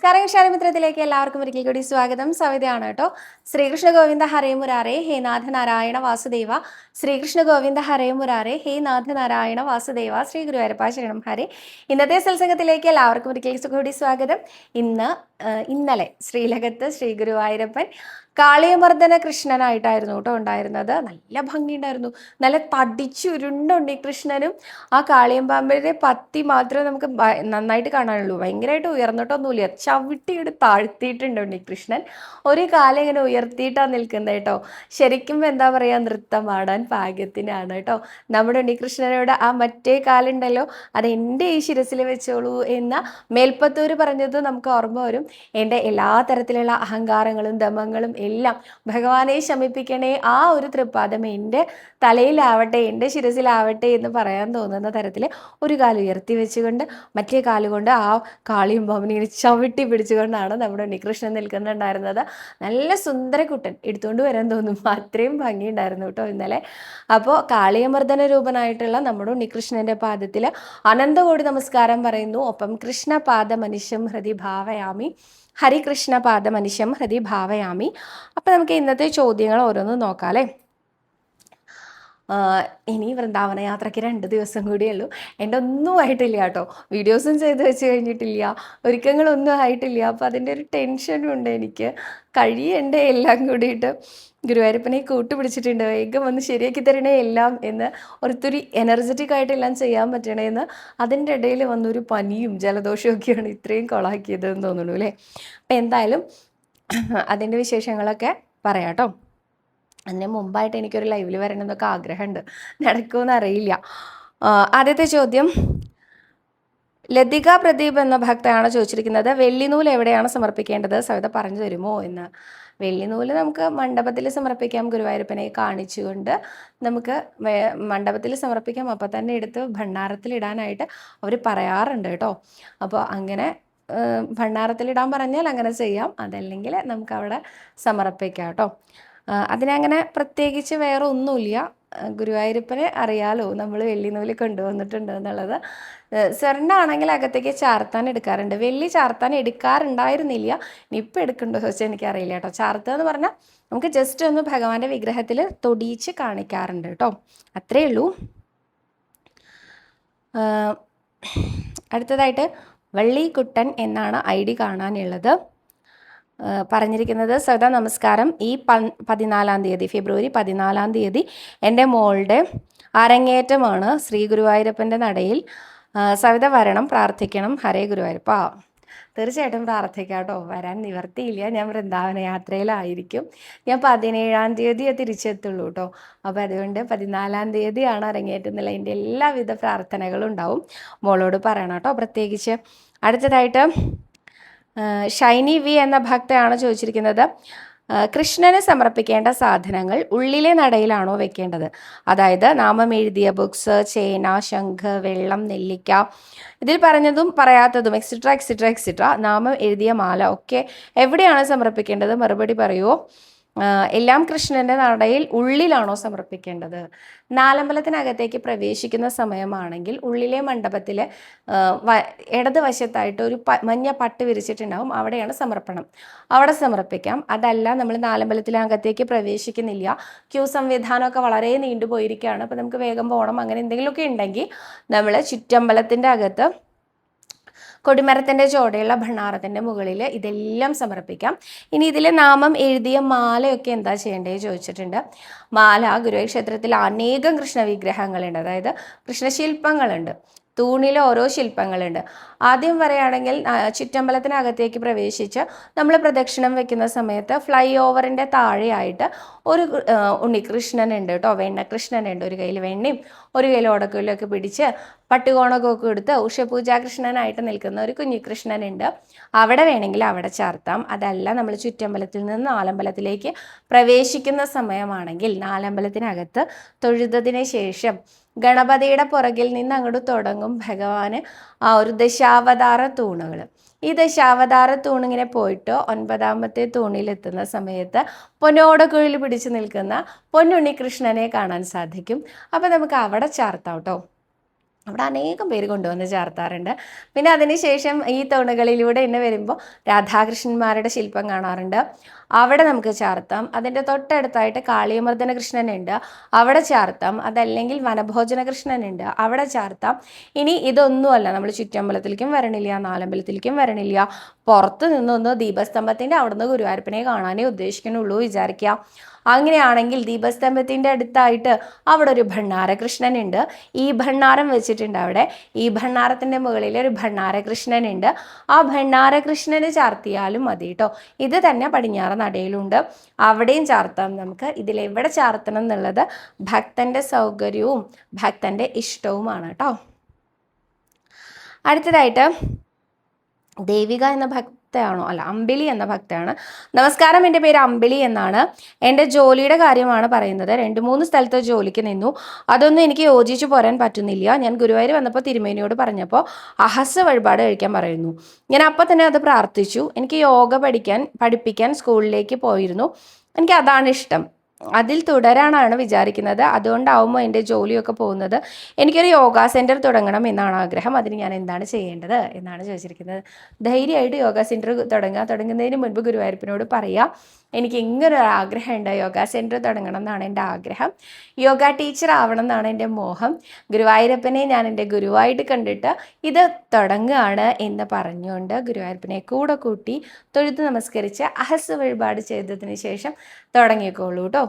നമസ്കാരം ക്ഷാരമിത്രത്തിലേക്ക് എല്ലാവർക്കും ഒരിക്കൽ കൂടി സ്വാഗതം. സവിതയാണ് കേട്ടോ. ശ്രീകൃഷ്ണ ഗോവിന്ദ ഹരേ മുരാരേ ഹേ നാഥ നാരായണ വാസുദേവ. ശ്രീകൃഷ്ണ ഗോവിന്ദ ഹരേ മുരാരേ ഹേ നാഥ നാരായണ വാസുദേവ. ശ്രീ ഗുരുവായൂരപ്പ ശരണം ഹരേ. ഇന്നത്തെ സത്സംഗത്തിലേക്ക് എല്ലാവർക്കും ഒരിക്കൽ കൂടി സ്വാഗതം. ഇന്നലെ ശ്രീലകത്ത് ശ്രീ ഗുരുവായൂരപ്പൻ കാളിയമർദ്ദന കൃഷ്ണനായിട്ടായിരുന്നു കേട്ടോ ഉണ്ടായിരുന്നത്. നല്ല ഭംഗിയുണ്ടായിരുന്നു. നല്ല തടിച്ചുരുണ്ടുണ്ട് ഈ കൃഷ്ണനും. ആ കാളിയമ്പാമ്പിൻ്റെ പത്തി മാത്രമേ നമുക്ക് നന്നായിട്ട് കാണാനുള്ളൂ. ഭയങ്കരമായിട്ട് ഉയർന്നിട്ടൊന്നുമില്ല, ചവിട്ടിയിട്ട് താഴ്ത്തിയിട്ടുണ്ട് ഉണ്ണികൃഷ്ണൻ. ഒരു കാലം ഇങ്ങനെ ഉയർത്തിയിട്ടാണ് നിൽക്കുന്നത് കേട്ടോ. ശരിക്കും എന്താ പറയുക, നൃത്തം ആടാൻ പാകത്തിനാണ് കേട്ടോ. നമ്മുടെ ഉണ്ണികൃഷ്ണനോട് ആ മറ്റേ കാലുണ്ടല്ലോ, അത് എൻ്റെ ഈ ശിരസിൽ വെച്ചോളൂ എന്ന മേൽപ്പത്തൂർ പറഞ്ഞത് നമുക്ക് ഓർമ്മ വരും. എൻ്റെ എല്ലാ തരത്തിലുള്ള അഹങ്കാരങ്ങളും ദമങ്ങളും എല്ലാം ഭഗവാനെ ശമിപ്പിക്കണേ, ആ ഒരു തൃപ്പാദം എൻ്റെ തലയിലാവട്ടെ, എൻ്റെ ശിരസിലാവട്ടെ എന്ന് പറയാൻ തോന്നുന്ന തരത്തിൽ ഒരു കാല് ഉയർത്തി വെച്ചുകൊണ്ട് മറ്റേ കാലുകൊണ്ട് ആ കാളിയും പാമ്പിനെ ചവിട്ടി പിടിച്ചുകൊണ്ടാണ് നമ്മുടെ ഉണ്ണികൃഷ്ണൻ നിൽക്കുന്നുണ്ടായിരുന്നത്. നല്ല സുന്ദരക്കുട്ടൻ, എടുത്തുകൊണ്ട് വരാൻ തോന്നും, അത്രയും ഭംഗിയുണ്ടായിരുന്നു കേട്ടോ ഇന്നലെ. അപ്പോൾ കാളിയമർദ്ദന രൂപനായിട്ടുള്ള നമ്മുടെ ഉണ്ണികൃഷ്ണൻ്റെ പാദത്തിൽ അനന്തകോടി നമസ്കാരം പറയുന്നു. ഒപ്പം കൃഷ്ണപാദ മനുഷ്യം ഹൃദി ഭാവയാമി, ഹരികൃഷ്ണ പാദ മനുഷ്യം ഹൃദി ഭാവയാമി. അപ്പം നമുക്ക് ഇന്നത്തെ ചോദ്യങ്ങൾ ഓരോന്ന് നോക്കാം അല്ലേ. ഇനി വൃന്ദാവന യാത്രയ്ക്ക് 2 ദിവസം കൂടിയേ ഉള്ളൂ. എൻ്റെ ഒന്നും ആയിട്ടില്ല കേട്ടോ, വീഡിയോസും ചെയ്ത് വെച്ച് കഴിഞ്ഞിട്ടില്ല, ഒരുക്കങ്ങളൊന്നും ആയിട്ടില്ല. അപ്പോൾ അതിൻ്റെ ഒരു ടെൻഷനും ഉണ്ട് എനിക്ക്. കഴിയണ്ടേ എല്ലാം കൂടിയിട്ട്. ഗുരുവായൂരപ്പനെ കൂട്ടുപിടിച്ചിട്ടുണ്ട്, വേഗം വന്ന് ശരിയാക്കി തരണേ എല്ലാം എന്ന്, ഒത്തിരി എനർജറ്റിക് ആയിട്ടെല്ലാം ചെയ്യാൻ പറ്റണേന്ന്. അതിൻ്റെ ഇടയിൽ വന്നൊരു പനിയും ജലദോഷവും ഒക്കെയാണ് ഇത്രയും കൊളാക്കിയതെന്ന് തോന്നുന്നു അല്ലേ. അപ്പം എന്തായാലും അതിൻ്റെ വിശേഷങ്ങളൊക്കെ പറയാം കേട്ടോ. അതിന് മുമ്പായിട്ട് എനിക്കൊരു ലൈവിൽ വരണമെന്നൊക്കെ ആഗ്രഹമുണ്ട്, നടക്കുമെന്ന് അറിയില്ല. ആദ്യത്തെ ചോദ്യം ലതിക പ്രദീപ് എന്ന ഭക്തയാണ് ചോദിച്ചിരിക്കുന്നത്. വെള്ളിനൂൽ എവിടെയാണ് സമർപ്പിക്കേണ്ടത്, സവിത പറഞ്ഞു തരുമോ എന്ന്. വെള്ളിനൂല് നമുക്ക് മണ്ഡപത്തിൽ സമർപ്പിക്കാം, ഗുരുവായൂരപ്പനെ കാണിച്ചുകൊണ്ട് നമുക്ക് മണ്ഡപത്തിൽ സമർപ്പിക്കാം. അപ്പം തന്നെ എടുത്ത് ഭണ്ഡാരത്തിലിടാനായിട്ട് അവർ പറയാറുണ്ട് കേട്ടോ. അപ്പോൾ അങ്ങനെ ഭണ്ഡാരത്തിലിടാൻ പറഞ്ഞാൽ അങ്ങനെ ചെയ്യാം, അതല്ലെങ്കിൽ നമുക്കവിടെ സമർപ്പിക്കാം കേട്ടോ. അതിനങ്ങനെ പ്രത്യേകിച്ച് വേറെ ഒന്നുമില്ല. ഗുരുവായൂരപ്പനെ അറിയാലോ നമ്മൾ വെള്ളിനൂല് കൊണ്ടുവന്നിട്ടുണ്ട് എന്നുള്ളത്. സ്വർണ്ണമാണെങ്കിൽ അകത്തേക്ക് ചാർത്താൻ എടുക്കാറുണ്ട്, വെള്ളി ചാർത്താൻ എടുക്കാറുണ്ടായിരുന്നില്ല. ഇനി ഇപ്പം എടുക്കണ്ടോ ചോദിച്ചാൽ എനിക്കറിയില്ല കേട്ടോ. ചാർത്തുക എന്ന് പറഞ്ഞാൽ നമുക്ക് ജസ്റ്റ് ഒന്ന് ഭഗവാന്റെ വിഗ്രഹത്തിൽ തൊടിയിച്ച് കാണിക്കാറുണ്ട് കേട്ടോ, അത്രേ ഉള്ളൂ. അടുത്തതായിട്ട് വള്ളിക്കുട്ടൻ എന്നാണ് ID കാണാനുള്ളത്. പറഞ്ഞിരിക്കുന്നത് സവിത നമസ്കാരം, ഈ 14-ാം തീയതി ഫെബ്രുവരി 14-ാം തീയതി എൻ്റെ മോളുടെ അരങ്ങേറ്റമാണ് ശ്രീ ഗുരുവായൂരപ്പൻ്റെ നടയിൽ. സവിത വരണം, പ്രാർത്ഥിക്കണം, ഹരേ ഗുരുവായൂരപ്പ. തീർച്ചയായിട്ടും പ്രാർത്ഥിക്കാം കേട്ടോ. വരാൻ നിവർത്തിയില്ല, ഞാൻ വൃന്ദാവന യാത്രയിലായിരിക്കും. ഞാൻ 17-ാം തീയതി തിരിച്ചെത്തുള്ളൂ കേട്ടോ. അപ്പോൾ അതുകൊണ്ട് 14-ാം തീയതിയാണ് അരങ്ങേറ്റുന്നില്ല. എൻ്റെ എല്ലാവിധ പ്രാർത്ഥനകളും ഉണ്ടാവും, മോളോട് പറയണം കേട്ടോ പ്രത്യേകിച്ച്. അടുത്തതായിട്ട് ഷൈനി വി എന്ന ഭക്തയാണ് ചോദിച്ചിരിക്കുന്നത്. കൃഷ്ണന് സമർപ്പിക്കേണ്ട സാധനങ്ങൾ ഉള്ളിലെ നടയിലാണോ വെക്കേണ്ടത്? അതായത് നാമം എഴുതിയ ബുക്സ്, ചേന, ശംഖ്, വെള്ളം, നെല്ലിക്ക, ഇതിൽ പറഞ്ഞതും പറയാത്തതും എക്സിട്ര എക്സിട്ര എക്സിട്ര, നാമം എഴുതിയ മാല ഒക്കെ എവിടെയാണ് സമർപ്പിക്കേണ്ടത്? മറുപടി പറയുമോ? എല്ലാം കൃഷ്ണൻ്റെ നടയിൽ ഉള്ളിലാണോ സമർപ്പിക്കേണ്ടത്? നാലമ്പലത്തിനകത്തേക്ക് പ്രവേശിക്കുന്ന സമയമാണെങ്കിൽ ഉള്ളിലെ മണ്ഡപത്തിൽ ഇടതുവശത്തായിട്ട് ഒരു മഞ്ഞ പട്ട് വിരിച്ചിട്ടുണ്ടാവും, അവിടെയാണ് സമർപ്പണം, അവിടെ സമർപ്പിക്കാം. അതല്ല നമ്മൾ നാലമ്പലത്തിനകത്തേക്ക് പ്രവേശിക്കുന്നില്ല, ക്യൂ സംവിധാനമൊക്കെ വളരെ നീണ്ടുപോയിരിക്കുകയാണ്, അപ്പോൾ നമുക്ക് വേഗം പോകണം, അങ്ങനെ എന്തെങ്കിലുമൊക്കെ ഉണ്ടെങ്കിൽ നമ്മൾ ചുറ്റമ്പലത്തിൻ്റെ അകത്ത് കൊടിമരത്തിൻ്റെ ചോടയുള്ള ഭണ്ഡാരത്തിൻ്റെ മുകളിൽ ഇതെല്ലാം സമർപ്പിക്കാം. ഇനി ഇതിൽ നാമം എഴുതിയ മാലയൊക്കെ എന്താ ചെയ്യേണ്ടത് ചോദിച്ചിട്ടുണ്ട്. മാല, ഗുരുവായൂർ ക്ഷേത്രത്തിൽ അനേകം കൃഷ്ണ വിഗ്രഹങ്ങളുണ്ട്, അതായത് കൃഷ്ണശില്പങ്ങളുണ്ട്, തൂണിൽ ഓരോ ശില്പങ്ങളുണ്ട്. ആദ്യം പറയുകയാണെങ്കിൽ ചുറ്റമ്പലത്തിനകത്തേക്ക് പ്രവേശിച്ച് നമ്മൾ പ്രദക്ഷിണം വെക്കുന്ന സമയത്ത് ഫ്ലൈ ഓവറിൻ്റെ താഴെയായിട്ട് ഒരു ഉണ്ണികൃഷ്ണനുണ്ട് കേട്ടോ, വെണ്ണകൃഷ്ണനുണ്ട്. ഒരു കയ്യിൽ വെണ്ണയും ഒരു കയ്യിൽ ഓടക്കുലൊക്കെ പിടിച്ച് പട്ടുകോണക്കൊക്കെ എടുത്ത് ഉഷപൂജാകൃഷ്ണനായിട്ട് നിൽക്കുന്ന ഒരു കുഞ്ഞികൃഷ്ണനുണ്ട്. അവിടെ വേണമെങ്കിൽ അവിടെ ചാർത്താം. അതല്ല നമ്മൾ ചുറ്റമ്പലത്തിൽ നിന്ന് നാലമ്പലത്തിലേക്ക് പ്രവേശിക്കുന്ന സമയമാണെങ്കിൽ നാലമ്പലത്തിനകത്ത് തൊഴുതതിന് ശേഷം ഗണപതിയുടെ പുറകിൽ നിന്ന് അങ്ങോട്ട് തുടങ്ങും ഭഗവാന് ആ ഒരു ദശാവതാര തൂണുകൾ. ഈ ദശാവതാര തൂണിങ്ങനെ പോയിട്ട് 9ാമത്തെ തൂണിലെത്തുന്ന സമയത്ത് പൊന്നോടക്കുഴൽ പിടിച്ച് നിൽക്കുന്ന പൊന്നുണ്ണികൃഷ്ണനെ കാണാൻ സാധിക്കും. അപ്പോൾ നമുക്ക് അവിടെ ചാർത്താം കേട്ടോ. അവിടെ അനേകം പേര് കൊണ്ടുവന്ന് ചേർത്താറുണ്ട്. പിന്നെ അതിനുശേഷം ഈ തൂണുകളിലൂടെ തന്നെ വരുമ്പോൾ രാധാകൃഷ്ണന്മാരുടെ ശില്പം കാണാറുണ്ട്, അവിടെ നമുക്ക് ചാർത്താം. അതിൻ്റെ തൊട്ടടുത്തായിട്ട് കാളിയമർദ്ദന കൃഷ്ണനുണ്ട്, അവിടെ ചാർത്താം. അതല്ലെങ്കിൽ വനഭോജന കൃഷ്ണനുണ്ട്, അവിടെ ചാർത്താം. ഇനി ഇതൊന്നുമല്ല, നമ്മൾ ചുറ്റമ്പലത്തിലേക്കും വരണില്ല, നാലമ്പലത്തിലേക്കും വരണില്ല, പുറത്ത് നിന്നൊന്ന് ദീപസ്തംഭത്തിൻ്റെ അവിടുന്ന് ഗുരുവായൂരപ്പനെ കാണാനേ ഉദ്ദേശിക്കണുള്ളൂ വിചാരിക്കുക. അങ്ങനെയാണെങ്കിൽ ദീപസ്തംഭത്തിൻ്റെ അടുത്തായിട്ട് അവിടെ ഒരു ഭണ്ണാരകൃഷ്ണനുണ്ട്, ഈ ഭണ്ണാരം വെച്ചിട്ടുണ്ട് അവിടെ. ഈ ഭണ്ണാരത്തിൻ്റെ മുകളിൽ ഒരു ഭണ്ണാരകൃഷ്ണനുണ്ട്, ആ ഭണ്ണാരകൃഷ്ണന് ചാർത്തിയാലും മതി കേട്ടോ. ഇത് തന്നെ പടിഞ്ഞാറ് നടയിലുണ്ട്, അവിടെയും ചാർത്താം നമുക്ക്. ഇതിലെവിടെ ചാർത്തണം എന്നുള്ളത് ഭക്തൻ്റെ സൗകര്യവും ഭക്തൻ്റെ ഇഷ്ടവുമാണ് കേട്ടോ. അടുത്തതായിട്ട് ദേവിക എന്ന ഭക്തയാണോ, അല്ല അമ്പിളി എന്ന ഭക്തയാണ്. നമസ്കാരം, എൻ്റെ പേര് അമ്പിളി എന്നാണ്. എൻ്റെ ജോലിയുടെ കാര്യമാണ് പറയുന്നത്. 2-3 സ്ഥലത്ത് ജോലിക്ക് നിന്നു, അതൊന്നും എനിക്ക് യോജിച്ചു പോരാൻ പറ്റുന്നില്ല. ഞാൻ ഗുരുവായൂർ വന്നപ്പോൾ തിരുമേനിയോട് പറഞ്ഞപ്പോൾ അഹസ് വഴിപാട് കഴിക്കാൻ പറയുന്നു. ഞാൻ അപ്പം തന്നെ അത് പ്രാർത്ഥിച്ചു. എനിക്ക് യോഗ പഠിപ്പിക്കാൻ സ്കൂളിലേക്ക് പോയിരുന്നു. എനിക്ക് അതാണ് ഇഷ്ടം, അതിൽ തുടരാനാണ് വിചാരിക്കുന്നത്. അതുകൊണ്ടാവുമ്പോൾ എൻ്റെ ജോലിയൊക്കെ പോകുന്നത്. എനിക്കൊരു യോഗ സെൻറ്റർ തുടങ്ങണം എന്നാണ് ആഗ്രഹം. അതിന് ഞാൻ എന്താണ് ചെയ്യേണ്ടത് എന്നാണ് ചോദിച്ചിരിക്കുന്നത്. ധൈര്യമായിട്ട് യോഗ സെൻറ്റർ തുടങ്ങുന്നതിന് മുൻപ് ഗുരുവായൂരപ്പനോട് പറയുക, എനിക്ക് ഇങ്ങനൊരു ആഗ്രഹമുണ്ട്, യോഗ സെൻറ്റർ തുടങ്ങണം എന്നാണ് എൻ്റെ ആഗ്രഹം, യോഗ ടീച്ചർ ആവണം എന്നാണ് എൻ്റെ മോഹം, ഗുരുവായൂരപ്പനെ ഞാൻ എൻ്റെ ഗുരുവായിട്ട് കണ്ടിട്ട് ഇത് തുടങ്ങുകയാണ് എന്ന് പറഞ്ഞുകൊണ്ട് ഗുരുവായൂരപ്പനെ കൂടെ കൂട്ടി തൊഴുത് നമസ്കരിച്ച് അഹസ് വഴിപാട് ചെയ്തതിന് ശേഷം തുടങ്ങിക്കോളൂ കേട്ടോ.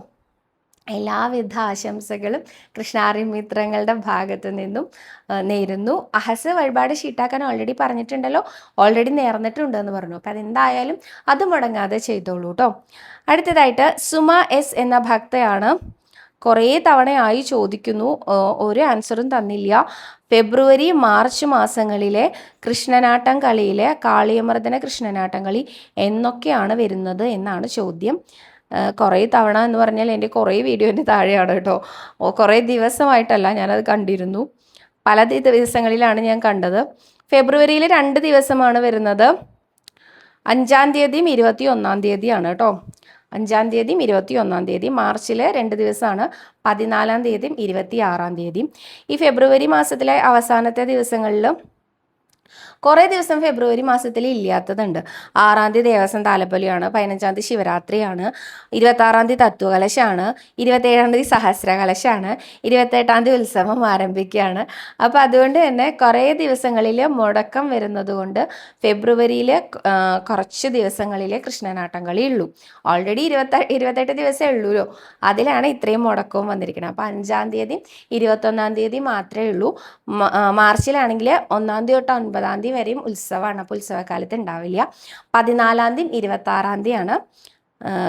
എല്ലാവിധ ആശംസകളും കൃഷ്ണാരി മിത്രങ്ങളുടെ ഭാഗത്തു നിന്നും നേരുന്നു. അഹസ് വഴിപാട് ഷീട്ടാക്കാൻ ഓൾറെഡി പറഞ്ഞിട്ടുണ്ടല്ലോ, ഓൾറെഡി നേർന്നിട്ടുണ്ടെന്ന് പറഞ്ഞു. അപ്പം അതെന്തായാലും അത് മുടങ്ങാതെ ചെയ്തോളൂ കേട്ടോ. അടുത്തതായിട്ട് സുമ എസ് എന്ന ഭക്തയാണ്. കുറേ തവണയായി ചോദിക്കുന്നു, ഒരു ആൻസറും തന്നില്ല. ഫെബ്രുവരി മാർച്ച് മാസങ്ങളിലെ കൃഷ്ണനാട്ടം കളിയിലെ കാളിയമർദ്ദന കൃഷ്ണനാട്ടം കളി എന്നൊക്കെയാണ് വരുന്നത് എന്നാണ് ചോദ്യം. കുറേ തവണ എന്ന് പറഞ്ഞാൽ എൻ്റെ കുറേ വീഡിയോൻ്റെ താഴെയാണ് കേട്ടോ. കുറേ ദിവസമായിട്ടല്ല, ഞാനത് കണ്ടിരുന്നു, പല ദിവസങ്ങളിലാണ് ഞാൻ കണ്ടത്. ഫെബ്രുവരിയിൽ 2 ദിവസമാണ് വരുന്നത്, 5-ാം തീയതിയും 21-ാം തീയതിയാണ് കേട്ടോ. 5-ാം തീയതിയും 21-ാം തീയതി. മാർച്ചിൽ 2 ദിവസമാണ്, 14-ാം തീയതിയും 26-ാം തീയതിയും. ഈ ഫെബ്രുവരി മാസത്തിലെ അവസാനത്തെ ദിവസങ്ങളിൽ കുറേ ദിവസം ഫെബ്രുവരി മാസത്തിൽ ഇല്ലാത്തതുണ്ട്. 6-ാം തീയതി ദേവസ്വം താലപ്പൊലിയാണ്, 15-ാം തീയതി ശിവരാത്രിയാണ്, 26-ാം തീയതി തത്വകലശാണ്, 27-ാം തീയതി സഹസ്രകലശാണ്, 28-ാം തീയതി ഉത്സവം ആരംഭിക്കുകയാണ്. അപ്പോൾ അതുകൊണ്ട് തന്നെ കുറേ ദിവസങ്ങളിൽ മുടക്കം വരുന്നത് കൊണ്ട് ഫെബ്രുവരിയിൽ കുറച്ച് ദിവസങ്ങളിൽ കൃഷ്ണനാട്ടം കളി ഉള്ളൂ. ഓൾറെഡി 28 ദിവസമേ ഉള്ളൂല്ലോ, അതിലാണ് ഇത്രയും മുടക്കവും വന്നിരിക്കുന്നത്. അപ്പോൾ 5-ാം തീയതി 21-ാം തീയതി മാത്രമേ ഉള്ളൂ. മാർച്ചിലാണെങ്കിൽ 1-ാം തീയതി തൊട്ട് 9-ാം തീയതി വരെയും ഉത്സവമാണ്, അപ്പോൾ ഉത്സവകാലത്ത് ഉണ്ടാവില്ല. 14-ാം തീയതി 26-ാം തീയതിയാണ്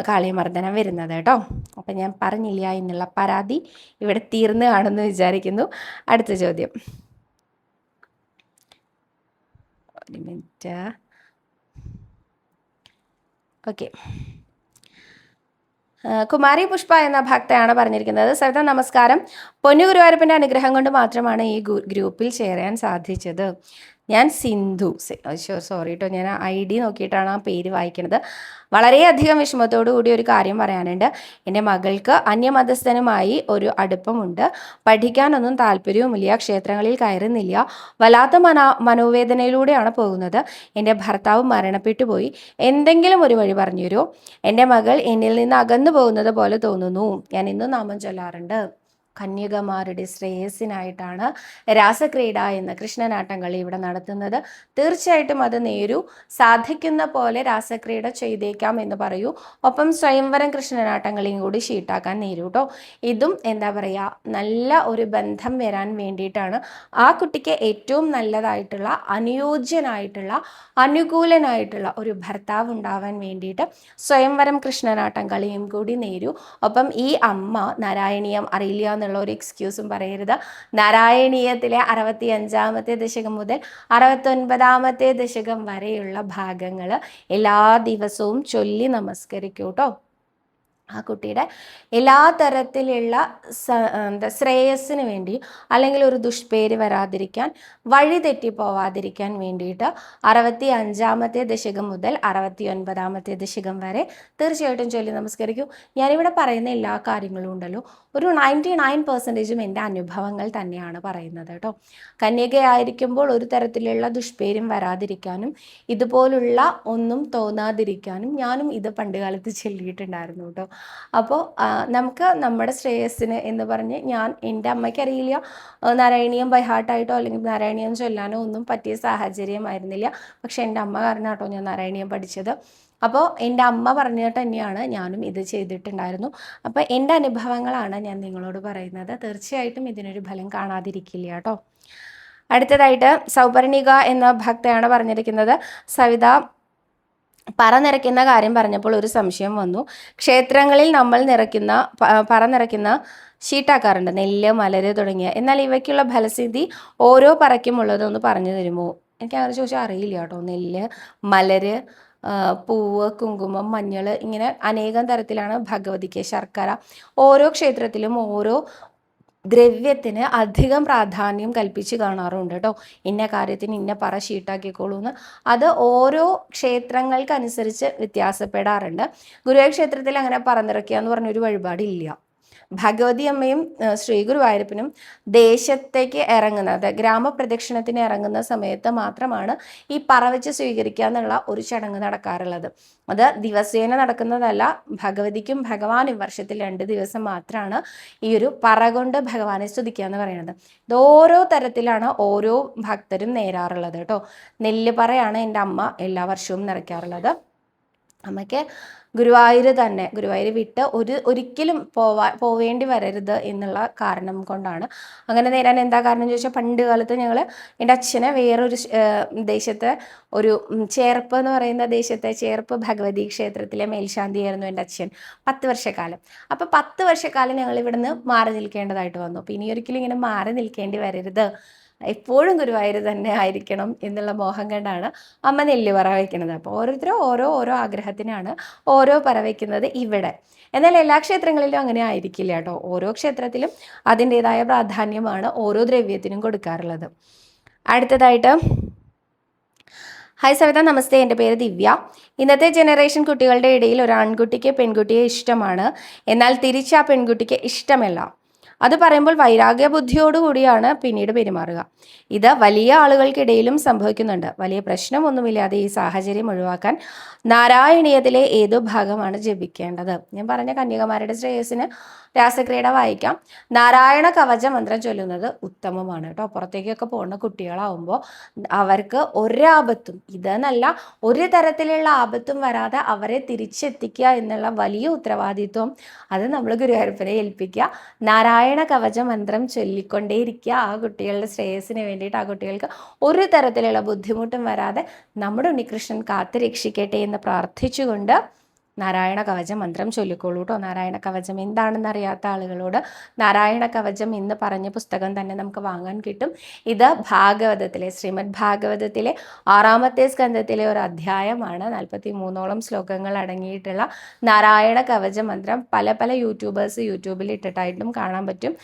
കാളിയമർദ്ദനം വരുന്നത് കേട്ടോ. അപ്പം ഞാൻ പറഞ്ഞില്ല എന്നുള്ള പരാതി ഇവിടെ തീർന്നു കാണുമെന്ന് വിചാരിക്കുന്നു. അടുത്ത ചോദ്യം, ഒരു മിനിറ്റ്. ഓക്കെ, കുമാരി പുഷ്പ എന്ന ഭക്തയാണ് പറഞ്ഞിരിക്കുന്നത്. സവിത നമസ്കാരം, പൊന്നു ഗുരുവായൂരപ്പൻ്റെ അനുഗ്രഹം കൊണ്ട് മാത്രമാണ് ഈ ഗ്രൂപ്പിൽ ചേരാൻ സാധിച്ചത്. ഞാൻ സിന്ധു, സോറി കേട്ടോ, ഞാൻ ID നോക്കിയിട്ടാണ് ആ പേര് വായിക്കുന്നത്. വളരെയധികം വിഷമത്തോടു കൂടി ഒരു കാര്യം പറയാനുണ്ട്. എൻ്റെ മകൾക്ക് അന്യമതസ്ഥനുമായി ഒരു അടുപ്പമുണ്ട്, പഠിക്കാനൊന്നും താല്പര്യവുമില്ല, ക്ഷേത്രങ്ങളിൽ കയറുന്നില്ല, വല്ലാത്ത മനോവേദനയിലൂടെയാണ് പോകുന്നത്. എൻ്റെ ഭർത്താവ് മരണപ്പെട്ടു പോയി, എന്തെങ്കിലും ഒരു വഴി പറഞ്ഞു തരുമോ? എൻ്റെ മകൾ എന്നിൽ നിന്ന് അകന്നു പോകുന്നത് പോലെ തോന്നുന്നു. ഞാൻ ഇന്നും നാമം ചൊല്ലാറുണ്ട്. കന്യകമാരുടെ ശ്രേയസ്സിനായിട്ടാണ് രാസക്രീഡ എന്ന കൃഷ്ണനാട്ടം കളി ഇവിടെ നടത്തുന്നത്. തീർച്ചയായിട്ടും അത് നേരൂ, സാധിക്കുന്ന പോലെ രാസക്രീഡ ചെയ്തേക്കാം എന്ന് പറയൂ. ഒപ്പം സ്വയംവരം കൃഷ്ണനാട്ടം കളിയും കൂടി ഷീട്ടാക്കാൻ നേരൂ കേട്ടോ. ഇതും എന്താ പറയുക, നല്ല ഒരു ബന്ധം വരാൻ വേണ്ടിയിട്ടാണ്. ആ കുട്ടിക്ക് ഏറ്റവും നല്ലതായിട്ടുള്ള, അനുയോജ്യനായിട്ടുള്ള, അനുകൂലനായിട്ടുള്ള ഒരു ഭർത്താവ് ഉണ്ടാവാൻ വേണ്ടിയിട്ട് സ്വയംവരം കൃഷ്ണനാട്ടം കളിയും കൂടി നേരൂ. ഒപ്പം ഈ അമ്മ നാരായണീയം അറിയില്ല എന്നുള്ള ഒരു എക്സ്ക്യൂസും പറയരുത്. നാരായണീയത്തിലെ 65-ാമത്തെ ദശകം മുതൽ 69-ാമത്തെ ദശകം വരെയുള്ള ഭാഗങ്ങൾ എല്ലാ ദിവസവും ചൊല്ലി നമസ്കരിക്കൂ കേട്ടോ. ആ കുട്ടിയുടെ എല്ലാ തരത്തിലുള്ള ശ്രേയസ്സിന് വേണ്ടി അല്ലെങ്കിൽ ഒരു ദുഷ്പേര് വരാതിരിക്കാൻ, വഴി തെറ്റിപ്പോവാതിരിക്കാൻ വേണ്ടിയിട്ട് 65-ാമത്തെ ദശകം മുതൽ 69-ാമത്തെ ദശകം വരെ തീർച്ചയായിട്ടും ചൊല്ലി നമസ്കരിക്കൂ. ഞാനിവിടെ പറയുന്ന എല്ലാ കാര്യങ്ങളും ഉണ്ടല്ലോ, ഒരു 99% എൻ്റെ അനുഭവങ്ങൾ തന്നെയാണ് പറയുന്നത് കേട്ടോ. കന്യകയായിരിക്കുമ്പോൾ ഒരു തരത്തിലുള്ള ദുഷ്പേരും വരാതിരിക്കാനും ഇതുപോലുള്ള ഒന്നും തോന്നാതിരിക്കാനും ഞാനും ഇത് പണ്ട് കാലത്ത് ചൊല്ലിയിട്ടുണ്ടായിരുന്നു കേട്ടോ. അപ്പോൾ നമുക്ക് നമ്മുടെ ശ്രേയസ്സിന് എന്ന് പറഞ്ഞ് എൻ്റെ അമ്മയ്ക്ക് അറിയില്ല നാരായണീയം ബൈ ഹാർട്ടായിട്ടോ അല്ലെങ്കിൽ നാരായണീയം ചൊല്ലാനോ ഒന്നും പറ്റിയ സാഹചര്യമായിരുന്നില്ല. പക്ഷെ എൻ്റെ അമ്മ കാരണം കേട്ടോ ഞാൻ നാരായണീയം പഠിച്ചത്. അപ്പോൾ എൻ്റെ അമ്മ പറഞ്ഞിട്ട് തന്നെയാണ് ഞാനും ഇത് ചെയ്തിട്ടുണ്ടായിരുന്നു. അപ്പോൾ എൻ്റെ അനുഭവങ്ങളാണ് ഞാൻ നിങ്ങളോട് പറയുന്നത്. തീർച്ചയായിട്ടും ഇതിനൊരു ഫലം കാണാതിരിക്കില്ല കേട്ടോ. അടുത്തതായിട്ട് സൗപർണിക എന്ന ഭക്തയാണ് പറഞ്ഞിരിക്കുന്നത്. സവിത പറ നിറയ്ക്കുന്ന കാര്യം പറഞ്ഞപ്പോൾ ഒരു സംശയം വന്നു. ക്ഷേത്രങ്ങളിൽ നമ്മൾ പറ നിറയ്ക്കുന്ന ഷീട്ടാക്കാറുണ്ട്, നെല്ല്, മലര് തുടങ്ങിയ. എന്നാൽ ഇവയ്ക്കുള്ള ഫലസിദ്ധി ഓരോ പറയ്ക്കും ഉള്ളതൊന്ന് പറഞ്ഞു തരുമോ? എനിക്ക് അങ്ങനെ ചോദിച്ചാൽ അറിയില്ല കേട്ടോ. നെല്ല്, മലര്, പൂവ്, കുങ്കുമം, മഞ്ഞൾ, ഇങ്ങനെ അനേകം തരത്തിലാണ് ഭഗവതിക്ക്. ശർക്കര, ഓരോ ക്ഷേത്രത്തിലും ഓരോ ദ്രവ്യത്തിന് അധികം പ്രാധാന്യം കൽപ്പിച്ച് കാണാറുണ്ട് കേട്ടോ. ഇന്ന കാര്യത്തിന് ഇന്ന പറ ഷീട്ടാക്കിക്കോളൂ എന്ന്. അത് ഓരോ ക്ഷേത്രങ്ങൾക്കനുസരിച്ച് വ്യത്യാസപ്പെടാറുണ്ട്. ഗുരുവായൂർ ക്ഷേത്രത്തിൽ അങ്ങനെ പറന്നിറക്കുക എന്ന് പറഞ്ഞൊരു വഴിപാടില്ല. ഭഗവതി അമ്മയും ശ്രീ ഗുരുവായൂരപ്പനും ദേശത്തേക്ക് ഇറങ്ങുന്നത്, ഗ്രാമപ്രദക്ഷിണത്തിന് ഇറങ്ങുന്ന സമയത്ത് മാത്രമാണ് ഈ പറ വെച്ച് സ്വീകരിക്കുക എന്നുള്ള ഒരു ചടങ്ങ് നടക്കാറുള്ളത്. അത് ദിവസേന നടക്കുന്നതല്ല. ഭഗവതിക്കും ഭഗവാനും വർഷത്തിൽ 2 ദിവസം മാത്രമാണ് ഈ ഒരു പറ കൊണ്ട് ഭഗവാനെ സ്തുതിക്കുക എന്ന് പറയുന്നത്. ഇത് ഓരോ തരത്തിലാണ് ഓരോ ഭക്തരും നേരാറുള്ളത് കേട്ടോ. നെല്ല് പറയാണ് എൻ്റെ അമ്മ എല്ലാ വർഷവും നിറയ്ക്കാറുള്ളത്. അമ്മയ്ക്ക് ഗുരുവായൂർ വിട്ട് ഒരിക്കലും പോവേണ്ടി വരരുത് എന്നുള്ള കാരണം കൊണ്ടാണ്. അങ്ങനെ നേരാൻ എന്താ കാരണം ചോദിച്ചാൽ, പണ്ട് കാലത്ത് ഞങ്ങൾ എൻ്റെ അച്ഛനെ വേറൊരു ദേശത്തെ ഒരു ചേർപ്പ് എന്ന് പറയുന്ന ദേശത്തെ ചേർപ്പ് ഭഗവതി ക്ഷേത്രത്തിലെ മേൽശാന്തിയായിരുന്നു എൻ്റെ അച്ഛൻ 10 വർഷക്കാലം. അപ്പോൾ 10 വർഷക്കാലം ഞങ്ങൾ ഇവിടുന്ന് മാറി നിൽക്കേണ്ടതായിട്ട് വന്നു. അപ്പോൾ ഇനി ഒരിക്കലും ഇങ്ങനെ മാറി നിൽക്കേണ്ടി വരരുത്, എപ്പോഴും ഗുരുവായൂർ തന്നെ ആയിരിക്കണം എന്നുള്ള മോഹം കണ്ടാണ് അമ്മ നെല്ല് പറ വയ്ക്കുന്നത്. അപ്പോൾ ഓരോരുത്തരും ഓരോ ആഗ്രഹത്തിനാണ് ഓരോ പറ വയ്ക്കുന്നത് ഇവിടെ. എന്നാൽ എല്ലാ ക്ഷേത്രങ്ങളിലും അങ്ങനെ ആയിരിക്കില്ല കേട്ടോ. ഓരോ ക്ഷേത്രത്തിലും അതിൻ്റെതായ പ്രാധാന്യമാണ് ഓരോ ദ്രവ്യത്തിനും കൊടുക്കാറുള്ളത്. അടുത്തതായിട്ട്, ഹായ് സവിത, നമസ്തേ. എൻ്റെ പേര് ദിവ്യ. ഇന്നത്തെ ജനറേഷൻ കുട്ടികളുടെ ഇടയിൽ ഒരു ആൺകുട്ടിക്ക് പെൺകുട്ടിയെ ഇഷ്ടമാണ്, എന്നാൽ തിരിച്ച് ആ പെൺകുട്ടിക്ക് ഇഷ്ടമല്ല. അത് പറയുമ്പോൾ വൈരാഗ്യ ബുദ്ധിയോടുകൂടിയാണ് പിന്നീട് പെരുമാറുക. ഇത് വലിയ ആളുകൾക്കിടയിലും സംഭവിക്കുന്നുണ്ട്. വലിയ പ്രശ്നമൊന്നുമില്ലാതെ ഈ സാഹചര്യം ഒഴിവാക്കാൻ നാരായണീയത്തിലെ ഏതു ഭാഗമാണ് ജപിക്കേണ്ടത്? ഞാൻ പറഞ്ഞ കന്യകമാരുടെ ശ്രേയസ്സിന് രാസക്രീഡ വായിക്കാം. നാരായണ കവച മന്ത്രം ചൊല്ലുന്നത് ഉത്തമമാണ് കേട്ടോ. പുറത്തേക്കൊക്കെ പോകുന്ന കുട്ടികളാവുമ്പോൾ അവർക്ക് ഒരാപത്തും, ഇതെന്നല്ല ഒരു തരത്തിലുള്ള ആപത്തും വരാതെ അവരെ തിരിച്ചെത്തിക്കുക എന്നുള്ള വലിയ ഉത്തരവാദിത്വം അത് നമ്മൾ ഗുരുവായൂരപ്പനെ ഏൽപ്പിക്കുക. നാരായണ കവച മന്ത്രം ചൊല്ലിക്കൊണ്ടേയിരിക്കുക. ആ കുട്ടികളുടെ ശ്രേയസ്സിന് വേണ്ടിയിട്ട്, ആ കുട്ടികൾക്ക് ഒരു തരത്തിലുള്ള ബുദ്ധിമുട്ടും വരാതെ നമ്മുടെ ഉണ്ണികൃഷ്ണൻ കാത്തു രക്ഷിക്കട്ടെ എന്ന് പ്രാർത്ഥിച്ചുകൊണ്ട് നാരായണ കവചം മന്ത്രം ചൊല്ലിക്കോളൂ കേട്ടോ. നാരായണ കവചം എന്താണെന്ന് അറിയാത്ത ആളുകളോട് നാരായണ കവചം എന്ന് പറഞ്ഞ പുസ്തകം തന്നെ നമുക്ക് വാങ്ങാൻ കിട്ടും. ഇത് ഭാഗവതത്തിലെ, ശ്രീമദ് ഭാഗവതത്തിലെ 6-ാമത്തെ സ്കന്ധത്തിലെ ഒരു അധ്യായമാണ്. 43ഓളം ശ്ലോകങ്ങൾ അടങ്ങിയിട്ടുള്ള നാരായണ കവച മന്ത്രം പല യൂട്യൂബേഴ്സ് യൂട്യൂബിൽ ഇട്ടിട്ടായിട്ടും കാണാൻ പറ്റും.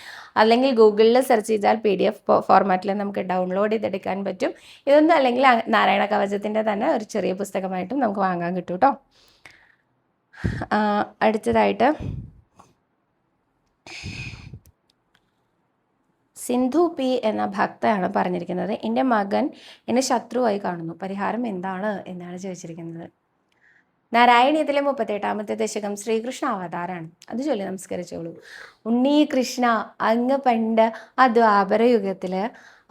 അല്ലെങ്കിൽ ഗൂഗിളിൽ സെർച്ച് ചെയ്താൽ PDF ഫോർമാറ്റിൽ നമുക്ക് ഡൗൺലോഡ് ചെയ്തെടുക്കാൻ പറ്റും. ഇതൊന്നും അല്ലെങ്കിൽ നാരായണ കവചത്തിൻ്റെ തന്നെ ഒരു ചെറിയ പുസ്തകമായിട്ടും നമുക്ക് വാങ്ങാൻ കിട്ടും കേട്ടോ. അടുത്തതായിട്ട്, സിന്ധു പി എന്ന ഭക്തയാണ് പറഞ്ഞിരിക്കുന്നത്. എൻ്റെ മകൻ എന്നെ ശത്രുവായി കാണുന്നു, പരിഹാരം എന്താണ് എന്നാണ് ചോദിച്ചിരിക്കുന്നത്. നാരായണീയത്തിലെ 38-ാമത്തെ ദശകം ശ്രീകൃഷ്ണ അവതാരമാണ്. അത് ചൊല്ലി നമസ്കരിച്ചോളൂ. ഉണ്ണി കൃഷ്ണ, അങ്ങ് പണ്ട് ആ ദ്വാപരയുഗത്തിൽ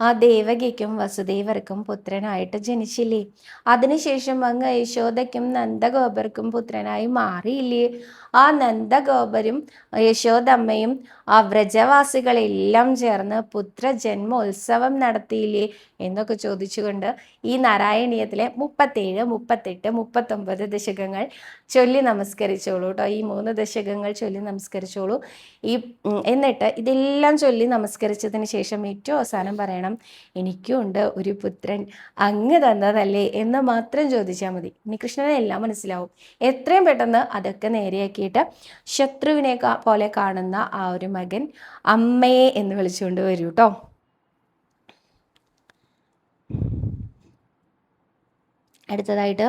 ആ ദേവകിക്കും വസുദേവർക്കും പുത്രനായിട്ട് ജനിച്ചില്ലേ? അതിനുശേഷം അങ്ങ് യശോദയ്ക്കും നന്ദഗോപർക്കും പുത്രനായി മാറിയില്ലേ? ആ നന്ദഗോപരും യശോദമ്മയും ആ വ്രജവാസികളെല്ലാം ചേർന്ന് പുത്രജന്മോത്സവം നടത്തിയില്ലേ എന്നൊക്കെ ചോദിച്ചുകൊണ്ട് ഈ നാരായണീയത്തിലെ 37, 38, 39 ദശകങ്ങൾ ചൊല്ലി നമസ്കരിച്ചോളൂ കേട്ടോ. ഈ 3 ദശകങ്ങൾ ചൊല്ലി നമസ്കരിച്ചോളൂ. എന്നിട്ട് ഇതെല്ലാം ചൊല്ലി നമസ്കരിച്ചതിന് ശേഷം ഏറ്റവും അവസാനം പറയണം, എനിക്കും ഉണ്ട് ഒരു പുത്രൻ, അങ്ങ് തന്നതല്ലേ എന്ന് മാത്രം ചോദിച്ചാൽ മതി. ഉണ്ണികൃഷ്ണനെ എല്ലാം മനസ്സിലാവും. എത്രയും പെട്ടെന്ന് അതൊക്കെ നേരെയാക്കി നോക്കിയിട്ട് ശത്രുവിനെ പോലെ കാണുന്ന ആ ഒരു മകൻ അമ്മയെ എന്ന് വിളിച്ചുകൊണ്ട് വരൂ കേട്ടോ. അടുത്തതായിട്ട്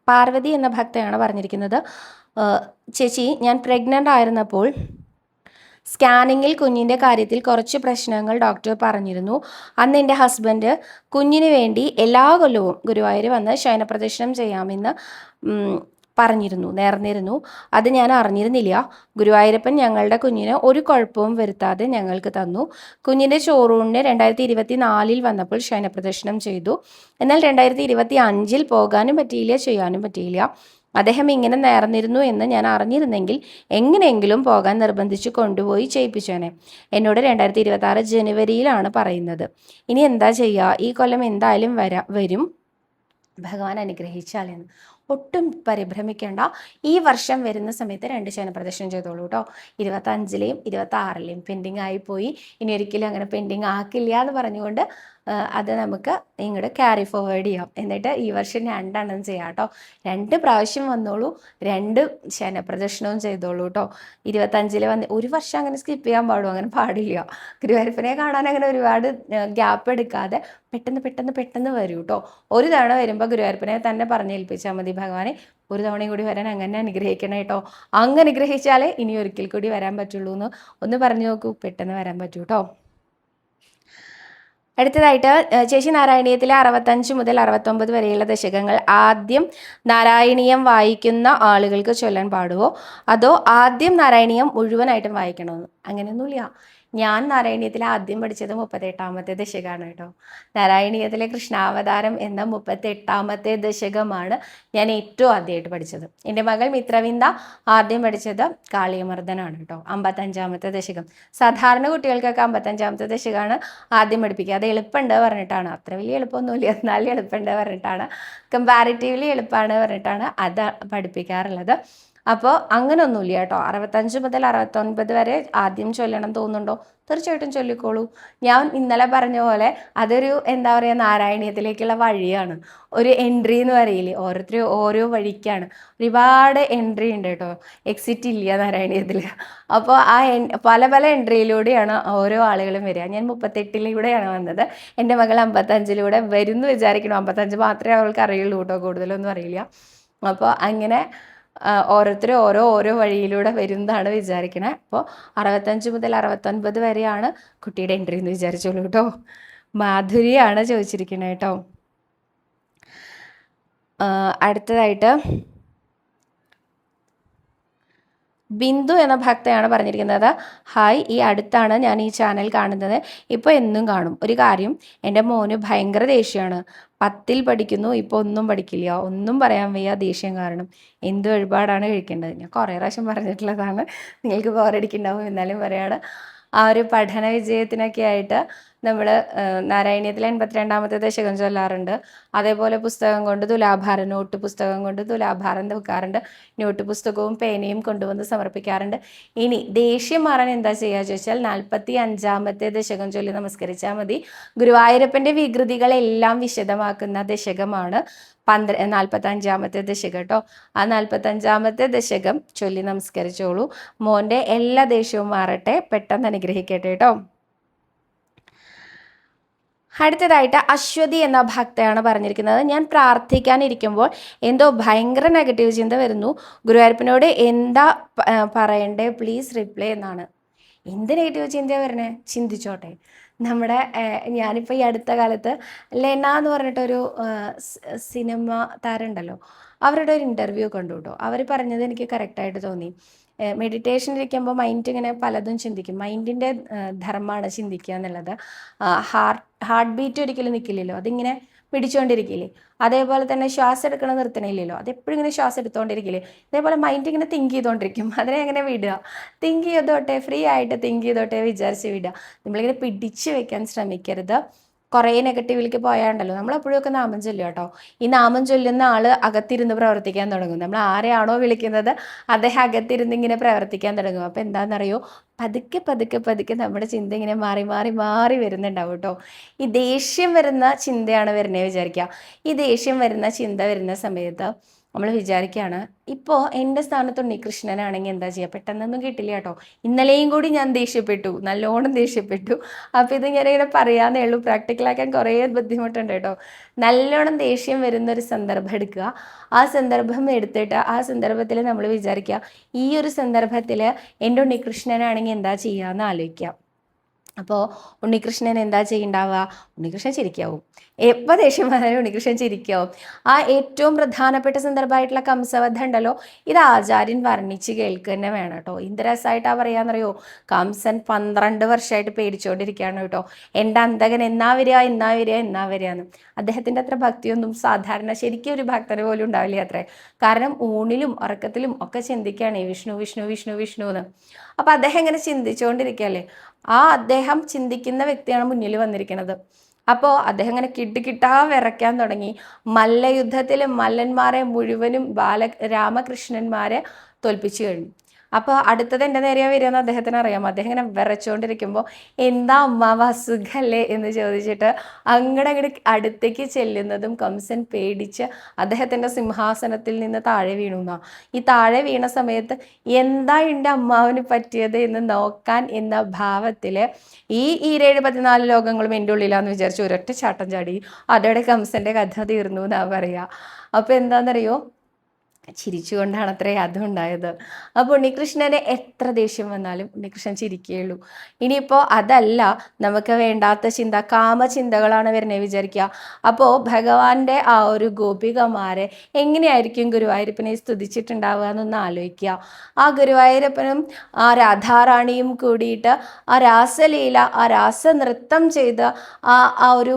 പാർവതി എന്ന ഭക്തയാണ് പറഞ്ഞിരിക്കുന്നത്. ചേച്ചി, ഞാൻ പ്രഗ്നൻ്റ് ആയിരുന്നപ്പോൾ സ്കാനിങ്ങിൽ കുഞ്ഞിൻ്റെ കാര്യത്തിൽ കുറച്ച് പ്രശ്നങ്ങൾ ഡോക്ടർ പറഞ്ഞിരുന്നു. അന്ന് എൻ്റെ ഹസ്ബൻഡ് കുഞ്ഞിന് വേണ്ടി എല്ലാ കൊല്ലവും ഗുരുവായൂർ വന്ന് ശയനപ്രദക്ഷിണം ചെയ്യാമെന്ന് നേർന്നിരുന്നു. അത് ഞാൻ അറിഞ്ഞിരുന്നില്ല. ഗുരുവായൂരപ്പൻ ഞങ്ങളുടെ കുഞ്ഞിന് ഒരു കുഴപ്പവും വരുത്താതെ ഞങ്ങൾക്ക് തന്നു. കുഞ്ഞിൻ്റെ ചോറൂണിന് 2024 വന്നപ്പോൾ ശയനപ്രദക്ഷിണം ചെയ്തു. എന്നാൽ 2025 പോകാനും പറ്റിയില്ല, ചെയ്യാനും പറ്റിയില്ല. അദ്ദേഹം ഇങ്ങനെ നേർന്നിരുന്നു എന്ന് ഞാൻ അറിഞ്ഞിരുന്നെങ്കിൽ എങ്ങനെയെങ്കിലും പോകാൻ നിർബന്ധിച്ച് കൊണ്ടുപോയി ചെയ്യിപ്പിച്ചേനെ. എന്നോട് 2026 ജനുവരിയിലാണ് പറയുന്നത്. ഇനി എന്താ ചെയ്യുക? ഈ കൊല്ലം എന്തായാലും വരും, ഭഗവാൻ അനുഗ്രഹിച്ചാലെന്ന്. ഒട്ടും പരിഭ്രമിക്കേണ്ട. ഈ വർഷം വരുന്ന സമയത്ത് 2 ശയനപ്രദക്ഷിണം ചെയ്തോളൂ കേട്ടോ. 25-ലെയും 26-ലെയും പെൻഡിങ് ആയിപ്പോയി. ഇനി ഒരിക്കലും അങ്ങനെ പെൻഡിങ് ആക്കില്ല എന്ന് പറഞ്ഞുകൊണ്ട് അത് നമുക്ക് ഇങ്ങോട്ട് ക്യാരി ഫോർവേഡ് ചെയ്യാം. എന്നിട്ട് ഈ വർഷം 2 ചെയ്യാം കേട്ടോ. 2 പ്രാവശ്യം വന്നോളൂ, 2 ശയനപ്രദക്ഷിണവും ചെയ്തോളൂ കേട്ടോ. 25-ൽ വന്ന് ഒരു വർഷം അങ്ങനെ സ്കിപ്പ് ചെയ്യാൻ പാടും, അങ്ങനെ പാടില്ല. ഗുരുവായൂരപ്പനെ കാണാൻ അങ്ങനെ ഒരുപാട് ഗ്യാപ്പ് എടുക്കാതെ പെട്ടെന്ന് വരൂ കേട്ടോ. ഒരു തവണ വരുമ്പോൾ ഗുരുവായൂരപ്പനെ തന്നെ പറഞ്ഞേൽപ്പിച്ചാൽ മതി, ഭഗവാനെ ഒരു തവണയും കൂടി വരാൻ അങ്ങനെ അനുഗ്രഹിക്കണം കേട്ടോ. അങ്ങ് അനുഗ്രഹിച്ചാലേ ഇനി ഒരിക്കൽ കൂടി വരാൻ പറ്റുള്ളൂ എന്ന് ഒന്ന് പറഞ്ഞു നോക്കൂ, പെട്ടെന്ന് വരാൻ പറ്റൂ കേട്ടോ. അടുത്തതായിട്ട് ചേച്ചി, നാരായണീയത്തിലെ 65 മുതൽ 69 വരെയുള്ള ദശകങ്ങൾ ആദ്യം നാരായണീയം വായിക്കുന്ന ആളുകൾക്ക് ചൊല്ലാൻ പാടുമോ, അതോ ആദ്യം നാരായണീയം മുഴുവനായിട്ടും വായിക്കണമെന്ന്? അങ്ങനെയൊന്നുമില്ല. ഞാൻ നാരായണീയത്തിൽ ആദ്യം പഠിച്ചത് 38-ാമത്തെ ദശകമാണ് കേട്ടോ. നാരായണീയത്തിലെ കൃഷ്ണാവതാരം എന്ന 38-ാമത്തെ ദശകമാണ് ഞാൻ ഏറ്റവും ആദ്യമായിട്ട് പഠിച്ചത്. എൻ്റെ മകൾ മിത്രവിന്ദ ആദ്യം പഠിച്ചത് കാളിയമർദ്ദനാണ് കേട്ടോ, 55-ാമത്തെ ദശകം. സാധാരണ കുട്ടികൾക്കൊക്കെ 55-ാമത്തെ ദശകമാണ് ആദ്യം പഠിപ്പിക്കുക. അത് എളുപ്പമുണ്ട് പറഞ്ഞിട്ടാണ്, അത്ര വലിയ എളുപ്പമൊന്നുമില്ല, എന്നാലും എളുപ്പമുണ്ട് പറഞ്ഞിട്ടാണ്, കമ്പാരിറ്റീവ്ലി എളുപ്പമാണ് പറഞ്ഞിട്ടാണ് അത് പഠിപ്പിക്കാറുള്ളത്. അപ്പോൾ അങ്ങനെയൊന്നുമില്ല കേട്ടോ. 65 മുതൽ 69 വരെ ആദ്യം ചൊല്ലണം തോന്നുന്നുണ്ടോ? തീർച്ചയായിട്ടും ചൊല്ലിക്കോളൂ. ഞാൻ ഇന്നലെ പറഞ്ഞ പോലെ അതൊരു എന്താ പറയുക, നാരായണീയത്തിലേക്കുള്ള വഴിയാണ്. ഒരു എൻട്രി എന്ന് പറയില്ലേ, ഓരോരുത്തരും ഓരോ വഴിക്കാണ്. ഒരുപാട് എൻട്രി ഉണ്ട് കേട്ടോ, എക്സിറ്റ് ഇല്ല നാരായണീയത്തിൽ. അപ്പോൾ ആ പല എൻട്രിയിലൂടെയാണ് ഓരോ ആളുകളും വരിക. ഞാൻ 38-ലൂടെയാണ് വന്നത്. എൻ്റെ മകൾ 55-ലൂടെ വരും എന്ന് വിചാരിക്കണം. 55 മാത്രമേ അവൾക്ക് അറിയുള്ളൂ കേട്ടോ, കൂടുതലൊന്നും അറിയില്ല. അപ്പോൾ അങ്ങനെ ഓരോരുത്തരും ഓരോ വഴിയിലൂടെ വരുന്നതാണ് വിചാരിക്കണേ. അപ്പോൾ 65 മുതൽ 69 വരെയാണ് കുട്ടിയുടെ എൻട്രി എന്ന് വിചാരിച്ചോളൂ കേട്ടോ. മാധുരിയാണ് ചോദിച്ചിരിക്കുന്നത് കേട്ടോ. അടുത്തതായിട്ട് ബിന്ദു എന്ന ഭക്തയാണ് പറഞ്ഞിരിക്കുന്നത്. ഹായ്, ഈ അടുത്താണ് ഞാൻ ഈ ചാനൽ കാണുന്നത്, ഇപ്പോൾ എന്നും കാണും. ഒരു കാര്യം, എൻ്റെ മോന് ഭയങ്കര ദേഷ്യമാണ്. 10-ൽ പഠിക്കുന്നു, ഇപ്പോൾ ഒന്നും പഠിക്കില്ല. ഒന്നും പറയാൻ വയ്യ ദേഷ്യം കാരണം. എന്ത് വഴിപാടാണ് കഴിക്കേണ്ടത്? ഞാൻ കുറേ പ്രാവശ്യം പറഞ്ഞിട്ടുള്ളതാണ്, നിങ്ങൾക്ക് ബോറടിക്കുന്നുണ്ടാവും, എന്നാലും പറയാണ്. ആ ഒരു പഠന വിജയത്തിനൊക്കെ ആയിട്ട് നമ്മൾ നാരായണീയത്തിലെ 82-ാമത്തെ ദശകം ചൊല്ലാറുണ്ട്. അതേപോലെ പുസ്തകം കൊണ്ട് തുലാഭാരം, നോട്ട് പുസ്തകം കൊണ്ട് തുലാഭാരം വെക്കാറുണ്ട്. നോട്ട് പുസ്തകവും പേനയും കൊണ്ടുവന്ന് സമർപ്പിക്കാറുണ്ട്. ഇനി ദേഷ്യം മാറാൻ എന്താ ചെയ്യുക ചോദിച്ചാൽ 45-ാമത്തെ ദശകം ചൊല്ലി നമസ്കരിച്ചാൽ മതി. ഗുരുവായൂരപ്പൻ്റെ വികൃതികളെല്ലാം വിശദമാക്കുന്ന ദശകമാണ് 45-ാമത്തെ ദശകം കേട്ടോ. ആ 45-ാമത്തെ ദശകം ചൊല്ലി നമസ്കരിച്ചോളൂ. മോൻ്റെ എല്ലാ ദേഷ്യവും മാറട്ടെ, പെട്ടെന്ന് അനുഗ്രഹിക്കട്ടെ കേട്ടോ. അടുത്തതായിട്ട് അശ്വതി എന്ന ഭക്തയാണ് പറഞ്ഞിരിക്കുന്നത്. ഞാൻ പ്രാർത്ഥിക്കാനിരിക്കുമ്പോൾ എന്തോ ഭയങ്കര നെഗറ്റീവ് ചിന്ത വരുന്നു. ഗുരുവായൂരപ്പനോട് എന്താ പറയണ്ടേ, പ്ലീസ് റിപ്ലൈ എന്നാണ്. എന്ത് നെഗറ്റീവ് ചിന്തയാണ് വരണേ? ചിന്തിച്ചോട്ടെ. നമ്മുടെ ഞാനിപ്പോൾ ഈ അടുത്ത കാലത്ത് ലെന എന്ന് പറഞ്ഞിട്ടൊരു സിനിമ താരം ഉണ്ടല്ലോ, അവരുടെ ഒരു ഇൻ്റർവ്യൂ കണ്ടു കേട്ടോ. അവർ പറഞ്ഞത് എനിക്ക് കറക്റ്റായിട്ട് തോന്നി. മെഡിറ്റേഷൻ ഇരിക്കുമ്പോൾ മൈൻഡ് ഇങ്ങനെ പലതും ചിന്തിക്കും. മൈൻഡിൻ്റെ ധർമ്മമാണ് ചിന്തിക്കുക എന്നുള്ളത്. ഹാർട്ട് ബീറ്റ് ഒരിക്കലും നിൽക്കില്ലല്ലോ, അതിങ്ങനെ പിടിച്ചുകൊണ്ടിരിക്കില്ലേ. അതേപോലെ തന്നെ ശ്വാസം എടുക്കണ നിർത്തണില്ലല്ലോ, അതെപ്പോഴും ഇങ്ങനെ ശ്വാസം എടുത്തുകൊണ്ടിരിക്കില്ലേ. അതേപോലെ മൈൻഡ് ഇങ്ങനെ തിങ്ക് ചെയ്തുകൊണ്ടിരിക്കും. അതിനെ എങ്ങനെ വിടുക? തിങ്ക് ചെയ്തോട്ടെ, ഫ്രീ ആയിട്ട് തിങ്ക് ചെയ്തോട്ടെ വിചാരിച്ച് വിടുക. നമ്മളിങ്ങനെ പിടിച്ച് വെക്കാൻ ശ്രമിക്കരുത്. കുറേ നെഗറ്റീവിലേക്ക് പോയാണ്ടല്ലോ, നമ്മളെപ്പോഴൊക്കെ നാമം ചൊല്ലുക കേട്ടോ. ഈ നാമം ചൊല്ലുന്ന ആൾ അകത്തിരുന്ന് പ്രവർത്തിക്കാൻ തുടങ്ങും. നമ്മൾ ആരെയാണോ വിളിക്കുന്നത് അദ്ദേഹം അകത്തിരുന്ന് ഇങ്ങനെ പ്രവർത്തിക്കാൻ തുടങ്ങും. അപ്പോൾ എന്താണെന്നറിയോ, പതുക്കെ നമ്മുടെ ചിന്ത ഇങ്ങനെ മാറി വരുന്നുണ്ടാവും കേട്ടോ. ഈ ദേഷ്യം വരുന്ന ചിന്തയാണ് വരുന്നത് വിചാരിക്കുക. ഈ ദേഷ്യം വരുന്ന ചിന്ത വരുന്ന സമയത്ത് നമ്മൾ വിചാരിക്കുകയാണ് ഇപ്പോൾ എൻ്റെ സ്ഥാനത്ത് ഉണ്ണികൃഷ്ണനാണെങ്കിൽ എന്താ ചെയ്യുക, പെട്ടെന്നൊന്നും കിട്ടില്ല കേട്ടോ. ഇന്നലെയും കൂടി ഞാൻ ദേഷ്യപ്പെട്ടു, നല്ലോണം ദേഷ്യപ്പെട്ടു. അപ്പോൾ ഇത് ഞാനിങ്ങനെ പറയാന്നേ ഉള്ളൂ, പ്രാക്ടിക്കലാക്കാൻ കുറേ ബുദ്ധിമുട്ടുണ്ട് കേട്ടോ. നല്ലോണം ദേഷ്യം വരുന്നൊരു സന്ദർഭം എടുക്കുക. ആ സന്ദർഭം എടുത്തിട്ട് ആ സന്ദർഭത്തിൽ നമ്മൾ വിചാരിക്കുക, ഈ ഒരു സന്ദർഭത്തിൽ എൻ്റെ ഉണ്ണികൃഷ്ണനാണെങ്കിൽ എന്താ ചെയ്യുക എന്ന് ആലോചിക്കുക. അപ്പോൾ ഉണ്ണികൃഷ്ണൻ എന്താ ചെയ്യണ്ടാവുക, ഉണ്ണികൃഷ്ണൻ ചിരിക്കാവും. എപ്പോൾ ദേഷ്യം വന്നാലും ഉണ്ണികൃഷ്ണൻ ചിരിക്കാവും. ആ ഏറ്റവും പ്രധാനപ്പെട്ട സന്ദർഭമായിട്ടുള്ള കംസവധം ഉണ്ടല്ലോ, ഇത് ആചാര്യൻ വർണ്ണിച്ച് കേൾക്കുക തന്നെ വേണം കേട്ടോ. എന്ത് രസമായിട്ടാണ് പറയാന്നറിയോ, കംസൻ 12 വർഷമായിട്ട് പേടിച്ചുകൊണ്ടിരിക്കുകയാണ് കേട്ടോ, എൻ്റെ അന്തകൻ എന്നാ വരിക എന്നാ വരിക എന്നാ വരിക എന്ന്. അദ്ദേഹത്തിൻ്റെ അത്ര ഭക്തിയൊന്നും സാധാരണ ശരിക്കും ഒരു ഭക്തന് പോലും ഉണ്ടാവില്ല അത്രേ. കാരണം ഊണിലും ഉറക്കത്തിലും ഒക്കെ ചിന്തിക്കുകയാണ് വിഷ്ണു വിഷ്ണു വിഷ്ണു വിഷ്ണു എന്ന്. അപ്പം അദ്ദേഹം ഇങ്ങനെ ചിന്തിച്ചുകൊണ്ടിരിക്കുകയല്ലേ, ആ അദ്ദേഹം ചിന്തിക്കുന്ന വ്യക്തിയാണ് മുന്നിൽ വന്നിരിക്കുന്നത്. അപ്പോൾ അദ്ദേഹം ഇങ്ങനെ കിട്ടാ വിറയ്ക്കാൻ തുടങ്ങി. മല്ലയുദ്ധത്തിൽ മല്ലന്മാരെ മുഴുവനും രാമകൃഷ്ണന്മാരെ തോൽപ്പിച്ചു കഴിഞ്ഞു. അപ്പോൾ അടുത്തത് എൻ്റെ നേരെയാണ് വരികയെന്ന് അദ്ദേഹത്തിന് അറിയാം. അദ്ദേഹം ഇങ്ങനെ വിറച്ചുകൊണ്ടിരിക്കുമ്പോൾ എന്താ അമ്മാവ അസുഖല്ലേ എന്ന് ചോദിച്ചിട്ട് അങ്ങോട്ട് അടുത്തേക്ക് ചെല്ലുന്നതും കംസൻ പേടിച്ച് അദ്ദേഹത്തിൻ്റെ സിംഹാസനത്തിൽ നിന്ന് താഴെ വീണു എന്നാ. ഈ താഴെ വീണ സമയത്ത് എന്താ എൻ്റെ അമ്മാവിന് പറ്റിയത് എന്ന് നോക്കാൻ എന്ന ഭാവത്തിൽ ഈ 14 ലോകങ്ങളും എൻ്റെ ഉള്ളിലാന്ന് വിചാരിച്ച് ഒരൊറ്റ ചാട്ടം ചാടി. അതോടെ കംസൻ്റെ കഥ തീർന്നു എന്നാ പറയുക. അപ്പോൾ എന്താണെന്നറിയോ, ചിരിച്ചുകൊണ്ടാണ് അത്രേ അതും ഉണ്ടായത്. അപ്പോൾ ഉണ്ണികൃഷ്ണന് എത്ര ദേഷ്യം വന്നാലും ഉണ്ണികൃഷ്ണൻ ചിരിക്കുകയുള്ളൂ. ഇനിയിപ്പോൾ അതല്ല, നമുക്ക് വേണ്ടാത്ത ചിന്ത, കാമചിന്തകളാണ് വരുന്നത് വിചാരിക്കുക. അപ്പോൾ ഭഗവാന്റെ ആ ഒരു ഗോപികമാരെ എങ്ങനെയായിരിക്കും ഗുരുവായൂരപ്പനെ സ്തുതിച്ചിട്ടുണ്ടാവുക എന്നൊന്ന് ആലോചിക്കുക. ആ ഗുരുവായൂരപ്പനും ആ രാധാറാണിയും കൂടിയിട്ട് ആ രാസലീല, ആ രാസനൃത്തം ചെയ്ത് ആ ഒരു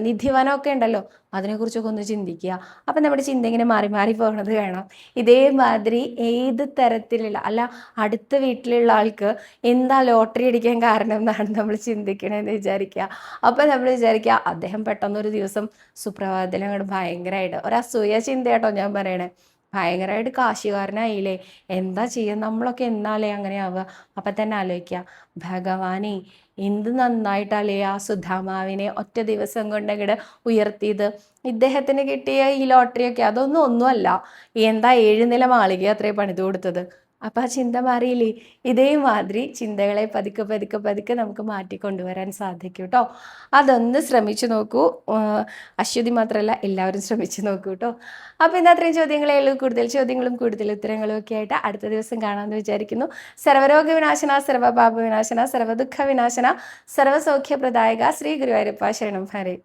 നിധിവനമൊക്കെ ഉണ്ടല്ലോ, അതിനെക്കുറിച്ചൊക്കെ ഒന്ന് ചിന്തിക്കുക. അപ്പം നമ്മുടെ ചിന്ത ഇങ്ങനെ മാറി മാറി പോകുന്നത് വേണം. ഇതേമാതിരി ഏത് തരത്തിലുള്ള അല്ല, അടുത്ത വീട്ടിലുള്ള ആൾക്ക് എന്താ ലോട്ടറി അടിക്കാൻ കാരണം എന്നാണ് നമ്മൾ ചിന്തിക്കണമെന്ന് വിചാരിക്കുക. അപ്പം നമ്മൾ വിചാരിക്കുക, അദ്ദേഹം പെട്ടെന്നൊരു ദിവസം സുപ്രഭാതത്തിൽ അങ്ങോട്ട് ഭയങ്കരമായിട്ട് ഒരു അസൂയ ചിന്തയാട്ടോ ഞാൻ പറയണേ, ഭയങ്കരമായിട്ട് കാശുകാരനായില്ലേ, എന്താ ചെയ്യുക, നമ്മളൊക്കെ എന്നാലേ അങ്ങനെ ആവുക. അപ്പം തന്നെ ആലോചിക്കുക, ഭഗവാനെ എന്ത് നന്നായിട്ടല്ലേ ആ സുധാമാവിനെ ഒറ്റ ദിവസം കൊണ്ട് അങ്ങോട്ട് ഉയർത്തിയത്. ഇദ്ദേഹത്തിന് കിട്ടിയ ഈ ലോട്ടറിയൊക്കെ ഒന്നുമല്ല, എന്താ 7 നില മാളിക അത്രയും പണിത് കൊടുത്തത്. അപ്പം ആ ചിന്ത മാറിയില്ലേ. ഇതേമാതിരി ചിന്തകളെ പതുക്കെ പതുക്കെ പതുക്കെ നമുക്ക് മാറ്റിക്കൊണ്ടുവരാൻ സാധിക്കും കേട്ടോ. അതൊന്ന് ശ്രമിച്ചു നോക്കൂ. അശ്വതി മാത്രമല്ല, എല്ലാവരും ശ്രമിച്ചു നോക്കൂ കേട്ടോ. അപ്പോൾ ഇന്ന് അത്രയും ചോദ്യങ്ങളേ ഉള്ളൂ. കൂടുതൽ ചോദ്യങ്ങളും കൂടുതൽ ഉത്തരങ്ങളും ഒക്കെ ആയിട്ട് അടുത്ത ദിവസം കാണാമെന്ന് വിചാരിക്കുന്നു. സർവരോഗ വിനാശന, സർവപാപ വിനാശന, സർവദുഃഖ വിനാശന, സർവസൗഖ്യപ്രദായക ശ്രീ ഗുരുവായൂരപ്പ ശരണം ഹരേ.